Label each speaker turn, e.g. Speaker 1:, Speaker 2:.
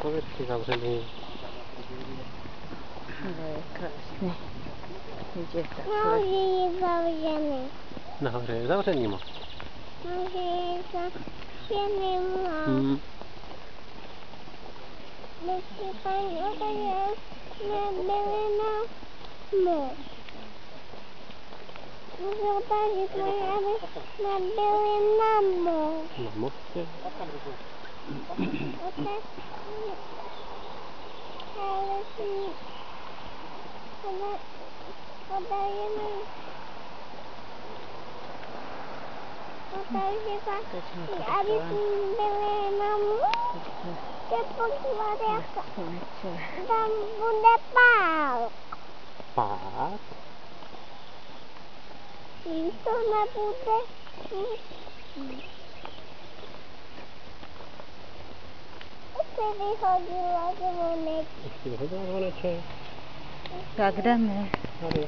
Speaker 1: Povětří zavřený.
Speaker 2: To je krásný. Vidět takhle.
Speaker 3: Nahoře je zavřený.
Speaker 1: Nahoře je zavřený moc.
Speaker 3: Nahoře je zavřený moc. Musí paní odeje nebyli na moc. Musí otázit paní, aby nebyli na moc.
Speaker 1: Na mostě.
Speaker 3: Aby byli na moc, se podívat, jak tam bude pál.
Speaker 1: Pát?
Speaker 3: Když to nebude, se vyhodila zvoneček.
Speaker 1: Už si vyhodila zvoneček?
Speaker 2: Tak jdeme.
Speaker 1: Tady.